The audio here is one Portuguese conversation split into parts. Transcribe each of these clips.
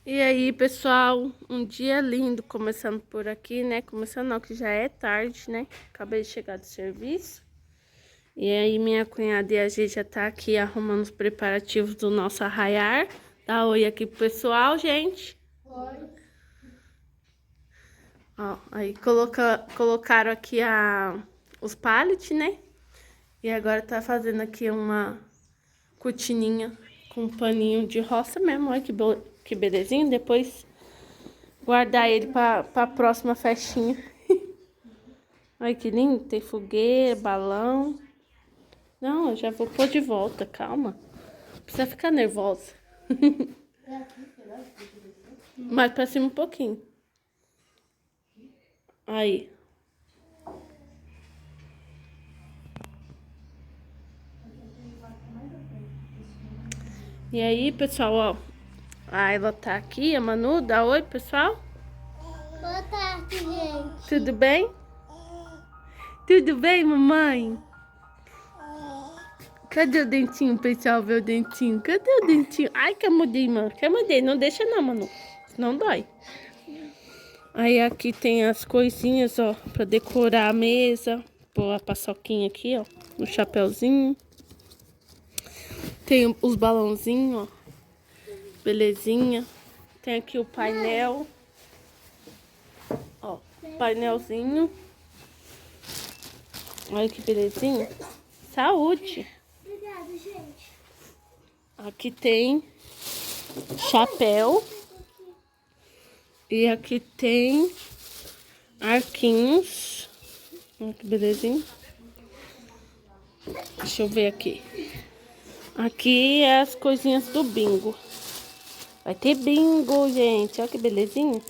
E aí, pessoal, um dia lindo começando por aqui, né? Começando não, que já é tarde, né? Acabei de chegar do serviço. E aí, minha cunhada e a gente já tá aqui arrumando os preparativos do nosso arraiar. Dá oi aqui pro pessoal, gente. Oi. Ó, aí colocaram aqui os pallets, né? E agora tá fazendo aqui uma cortininha com um paninho de roça mesmo. Olha que belezinha. Depois guardar ele pra próxima festinha. Olha que lindo. Tem fogueira, balão. Não, eu já vou pôr de volta. Calma. Não precisa ficar nervosa. Mais pra cima um pouquinho. Aí. E aí, pessoal, ó. A Ela tá aqui, a Manu. Dá oi, pessoal. Boa tarde, gente. Tudo bem? Tudo bem, mamãe? Cadê o dentinho, pessoal? Ver o dentinho. Cadê o dentinho? Ai, que eu mudei, mano. Que eu mudei. Não deixa não, Manu. Não dói. Aí aqui tem as coisinhas, ó, pra decorar a mesa. Pôr a paçoquinha aqui, ó, no chapéuzinho. Tem os balãozinhos, ó. Belezinha. Tem aqui o painel. Ó, painelzinho. Olha que belezinha. Saúde. Obrigada, gente. Aqui tem chapéu. E aqui tem arquinhos. Olha que belezinha. Deixa eu ver aqui. Aqui é as coisinhas do bingo. Vai ter bingo, gente. Olha que belezinha.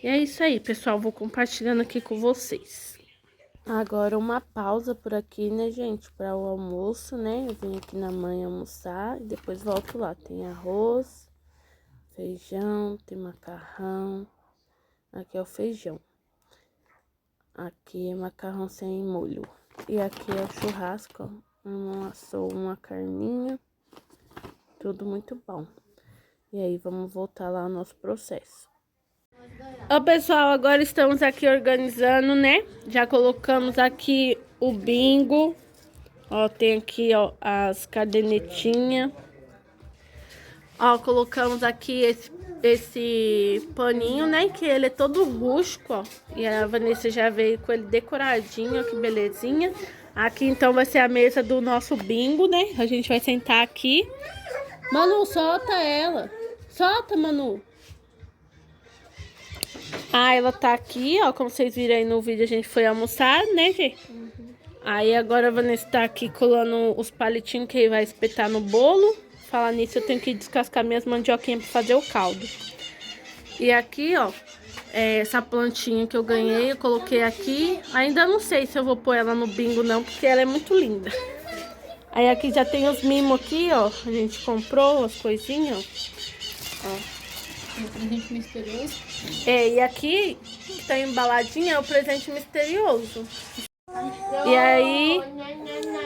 E é isso aí, pessoal. Vou compartilhando aqui com vocês. Agora uma pausa por aqui, né, gente? Para o almoço, né? Eu vim aqui na manhã almoçar e depois volto lá. Tem arroz, feijão, tem macarrão. Aqui é o feijão. Aqui é macarrão sem molho. E aqui é o churrasco, ó. Assou uma carninha. Tudo muito bom. E aí, vamos voltar lá ao nosso processo. Ó, pessoal, agora estamos aqui organizando, né? Já colocamos aqui o bingo. Ó, tem aqui, ó, as cadernetinhas. Ó, colocamos aqui esse paninho, né? Que ele é todo rústico, ó. E a Vanessa já veio com ele decoradinho, ó, que belezinha. Aqui, então, vai ser a mesa do nosso bingo, né? A gente vai sentar aqui. Manu, solta ela. Solta, Manu. Ela tá aqui, ó. Como vocês viram aí no vídeo, a gente foi almoçar, né, gente? Aí agora a Vanessa tá aqui colando os palitinhos que vai espetar no bolo. Falar nisso, eu tenho que descascar minhas mandioquinhas pra fazer o caldo. E aqui, ó, essa plantinha que eu ganhei, eu coloquei aqui. Ainda não sei se eu vou pôr ela no bingo não, porque ela é muito linda. Aí aqui já tem os mimos aqui, ó. A gente comprou as coisinhas, ó. Um presente misterioso. E aqui, que tá embaladinha, é o presente misterioso. E aí,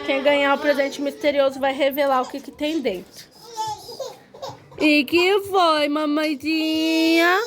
quem ganhar o presente misterioso vai revelar o que tem dentro. E que foi, mamãezinha?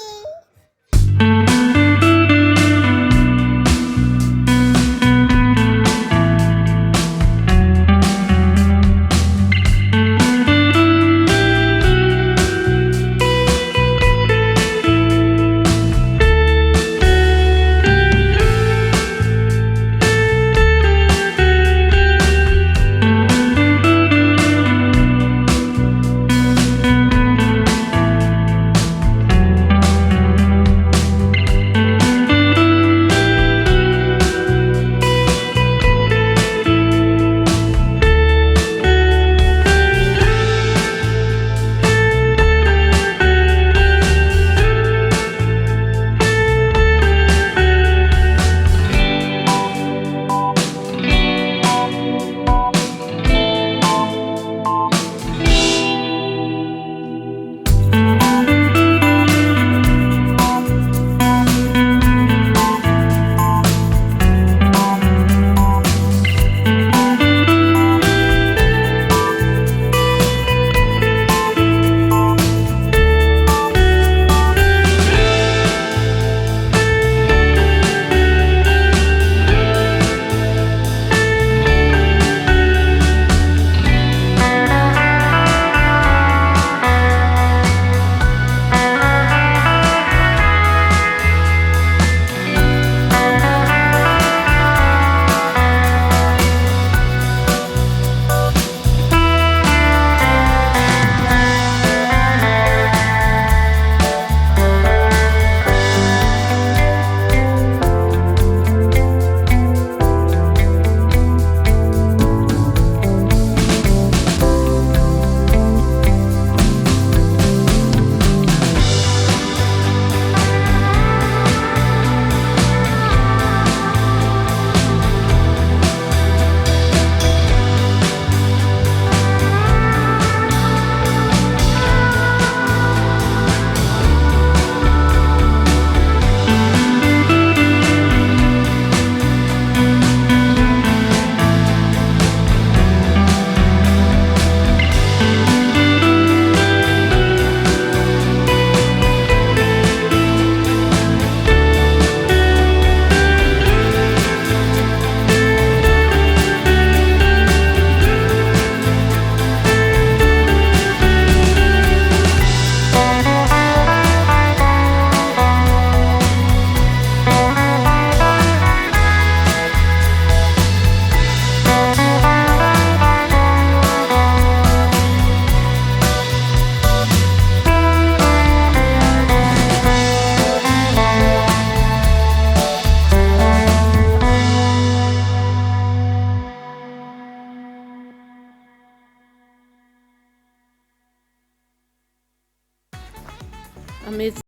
A mesa.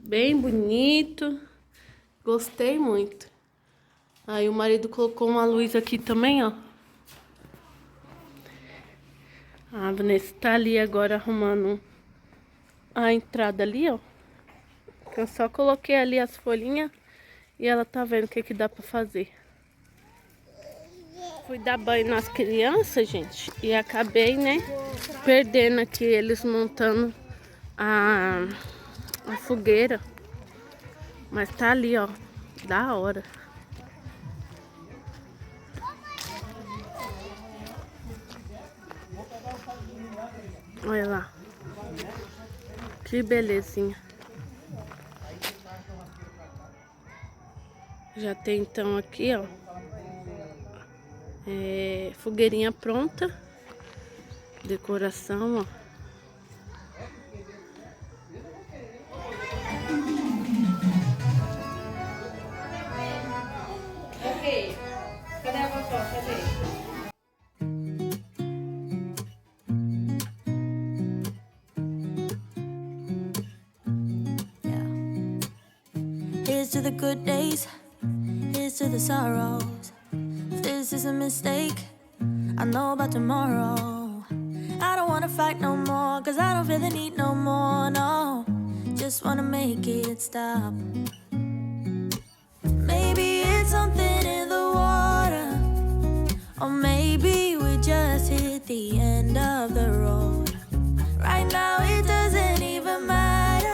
Bem bonito. Gostei muito. Aí o marido colocou uma luz aqui também, ó. A Vanessa tá ali agora arrumando a entrada ali, ó. Eu só coloquei ali as folhinhas e ela tá vendo o que que dá pra fazer. Fui dar banho nas crianças, gente, e acabei, né, perdendo aqui eles montando a fogueira. Mas tá ali, ó, da hora. Olha lá. Que belezinha. Já tem então aqui, ó, fogueirinha pronta. Decoração, ó. Ok. Cadê a vovó? Cadê? Here's to the good days, here's to the sorrows. If this is a mistake, I know about tomorrow. I don't wanna fight no more, cause I don't feel the need no more, no. Just wanna make it stop. Maybe it's something in the water, or maybe we just hit the end of the road. Right now it doesn't even matter.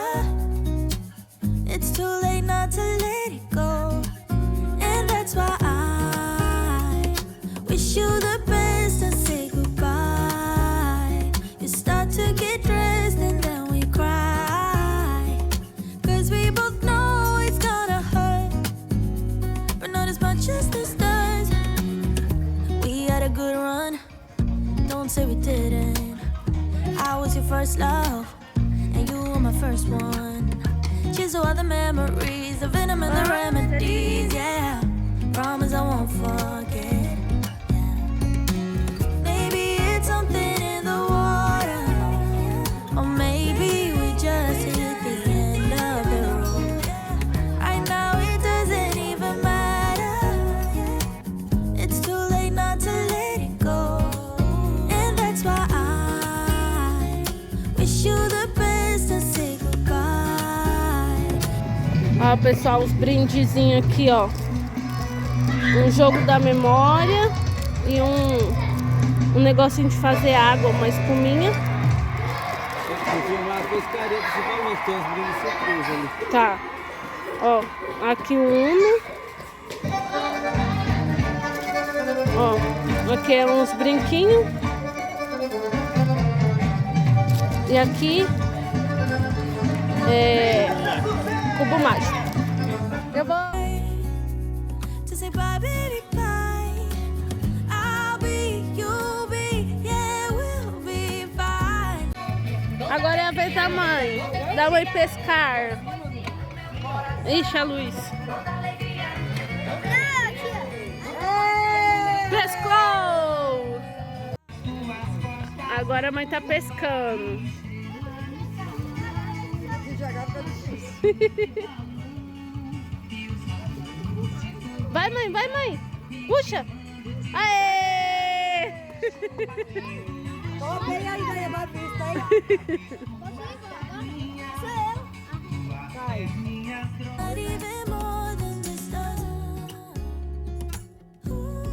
It's too late not to let it go. And that's why I wish you the best and say goodbye. You start to get dressed and then we cry, cause we both know it's gonna hurt, but not as much as this does. We had a good run, don't say we didn't. I was your first love, and you were my first one. Cheers to all the memories, the venom and the remedies, yeah. Promise I won't forget, yeah. Maybe it's something in the water, or maybe we just hit the end of the road. Right now it doesn't even matter. It's too late not to let it go. And that's why I wish you the best and say goodbye. Ó, pessoal, os brindezinhos aqui, ó. Um jogo da memória e um negocinho de fazer água, uma espuminha. Eu vi uma pescaria principalmente, tem uns brindes surpresa ali. Tá. Ó, aqui o Uno. Ó, aqui é uns brinquinhos. E aqui é cubo mágico. Eu vou... To say bye, baby, bye. I'll be, you'll be, yeah, we'll be fine. Agora é a vez da mãe pescar. Ixi, a luz. Pescou! Agora a mãe tá pescando. Vai, mãe, vai, mãe. Puxa. Aê! Tô bem aí, daí, uma vista aí. Sou eu. Vai. Not even more than this does. Ooh,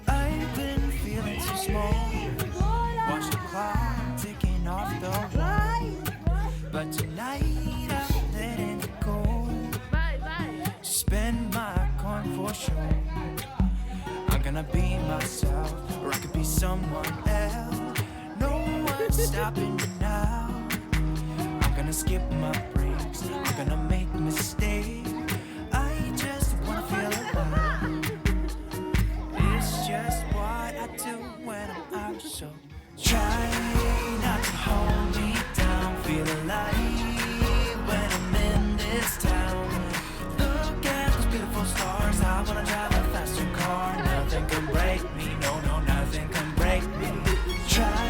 I've been feeling so small. Watch the clock ticking off the wall. But tonight I'm letting it go. Spend my coin for sure. I'm gonna be myself, or I could be someone else. No one's stopping me now. I'm gonna skip my breaks. I'm gonna make mistakes. I just wanna feel alive. It's just what I do when I'm out, so try not to hold me down. Feel alive when I'm in this town. Look at those beautiful stars. I wanna drive a faster car. Nothing can break me, no, nothing can break me. Try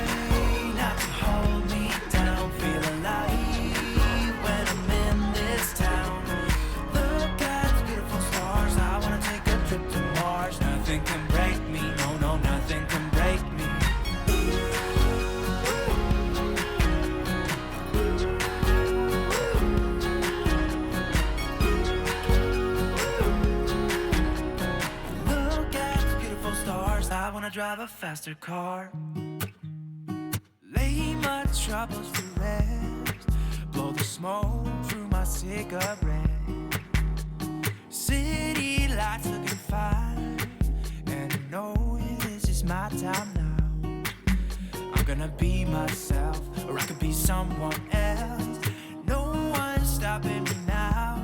not to hold me down. Feel alive when I'm in this town. Look at those beautiful stars. I wanna take a trip to Mars. Nothing can break me, no, nothing can break me. Look at those beautiful stars. I wanna drive a faster car. Lay my troubles to rest. Blow the smoke through my cigarette. City lights looking fine, and I know this is my time now. I'm gonna be myself, or I could be someone else. No one's stopping me now.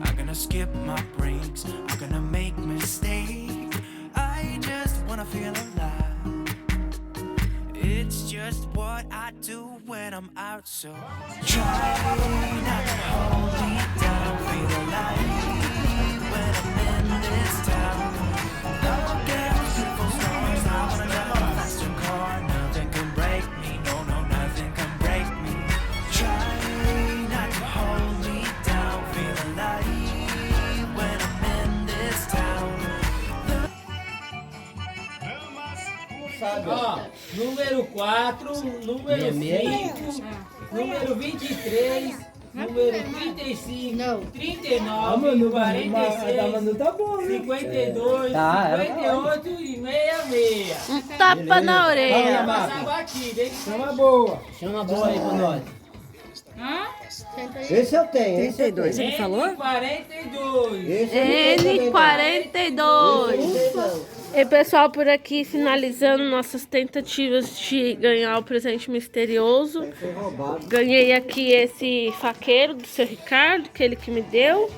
I'm gonna skip my breaks. I'm gonna make mistakes. I just wanna feel alive. It's just what I do when I'm out, so try not to hold me down. Feel alive when I'm in this town. Look at those beautiful stars. I wanna drive a faster car. Nothing can break me, no, nothing can break me. Try not to hold me down. Feel alive when I'm in this town. Ó, número 4, número 5, número 23, número 35, 39, 46, tá bom, né? 52, Tá, 58 e 66. Um tapa na orelha. Passa batida, hein? Chama boa. Chama boa aí pra nós. Esse eu tenho, esse eu tenho. Ele falou? 42. Esse eu não tenho também, não. N42. Esse eu não tenho, não. E pessoal, por aqui finalizando nossas tentativas de ganhar o presente misterioso. Foi roubado. Ganhei aqui esse faqueiro do seu Ricardo, que ele que me deu.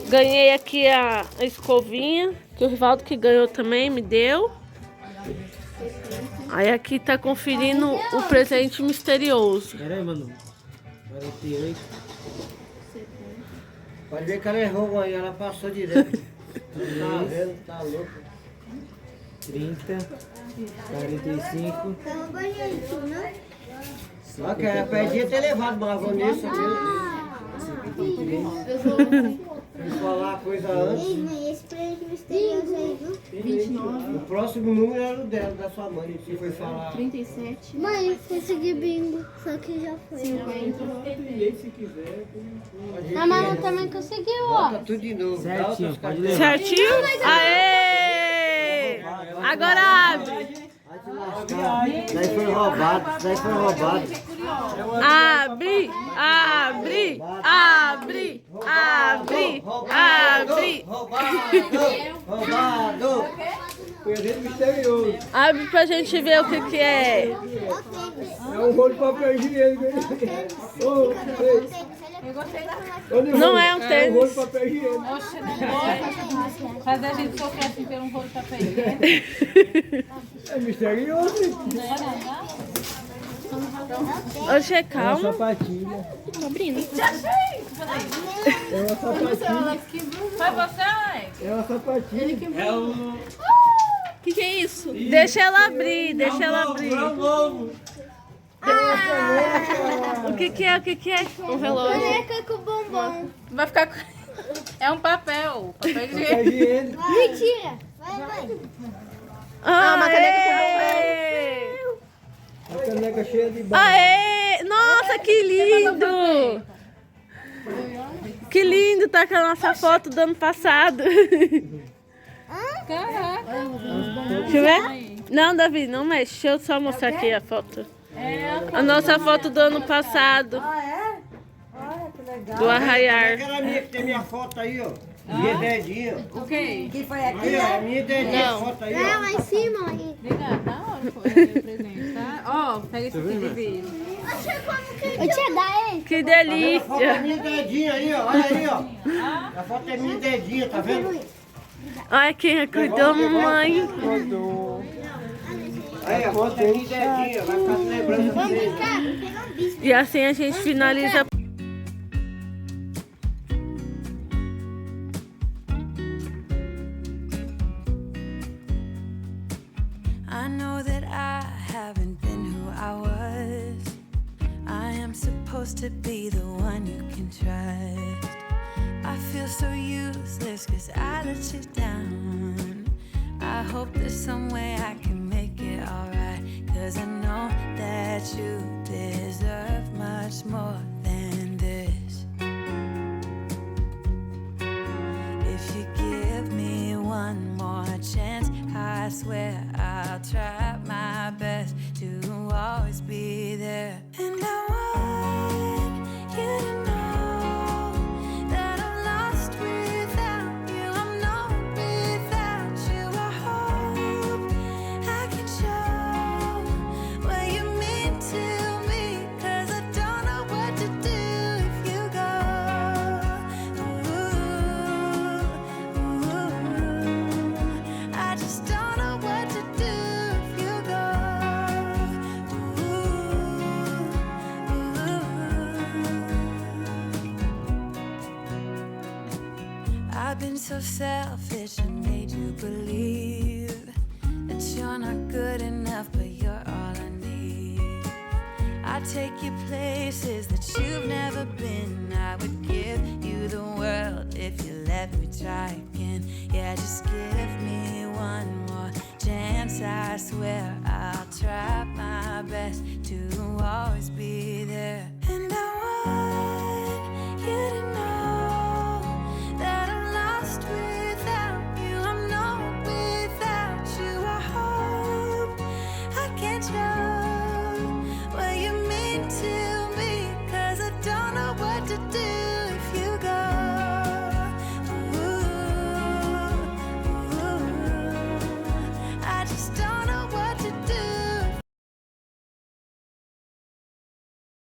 Ganhei aqui a escovinha, que o Rivaldo que ganhou também me deu. Aí aqui tá conferindo o presente misterioso. Pera aí, Manu. 48. Pode ver que ela errou aí, ela passou direto. Tá vendo, tá louco. 30, 45. Só que ela podia ter levado margonês aqui. Vou falar a coisa antes. Esse presente misterioso aí, viu? O próximo número era o dela, da sua mãe. Você foi falar. 37. Mãe, eu consegui bingo, só que já foi. 50. A Manu também conseguiu, ó. Bota tudo de novo. dá Certinho, outras pode carteiras. levar. Certinho? Aê! Agora abre! Vai te lascar. Daí foi roubado, daí foi roubado. Abre! Abre! Abre! Abre! Abre! Roubado! Presente misterioso. Abre pra gente ver o que que é. É um rolo de papel higiênico. Não é um É um tênis. rolo de papel higiênico. Fazer a gente sofrer assim pelo um rolo de papel. É misterioso. Oxe, É calma. uma sapatilha. Tô abrindo. É uma sapatilha. Foi você, Alex? É uma sapatilha. É o. Que é isso? Deixa ela abrir, deixa ela abrir. É um ovo. O que que é? O que que é? Um relógio. Caneca com bombom. Vai ficar com... É um papel. Papel de... Papel higiênico. Mentira. Vai. Ah, uma caneca com A caneca cheia de barro. Aê! Nossa, que lindo! Que lindo, tá com a nossa foto do ano passado. Caraca. Deixa eu ver. Não, Davi, não mexe. Deixa eu só mostrar aqui a foto. A nossa foto do ano passado. Ah, é? Olha que legal. Do Arraiar. Aquela minha que tem minha foto aí, ó. Minha dedinha. O quê? Que foi aqui, Aí, ó, né? minha dedinha, a foto aí, É, ó. lá em cima, aí. Obrigada, da hora foi o presente, tá? Ó, pega esse aqui, Vivi. Eu te dar ele. Que A foto é delícia. minha dedinha aí, ó. Olha aí, ó. A foto é minha dedinha, tá vendo? Olha quem cuidou, mamãe. Aí, a foto é minha dedinha. Vai ficar lembrando Vamos vocês. brincar? Vou pegar um bicho. E assim a gente finaliza. I know that I haven't been who I was. I am supposed to be the one you can trust. I feel so useless cause I let you down. I hope there's some way I can make it alright. Cause I know that you deserve much more than this. If you give me one more chance, I swear I'll try my best to always be there. And I want you to know that I'm lost without you. I'm not without you. I hope I can show what you mean to me. Cause I don't know what to do if you go. Ooh, I just don't know what to do if you go. I've been so selfish and made you believe that you're not good enough, but you're all I need. I take you places that you've never been. I would give you the world if you let me try again. Yeah, just give me one more chance. I swear I'll try my best to always be there. And I want you to know that I'm lost without you. I'm not without you. I hope I can show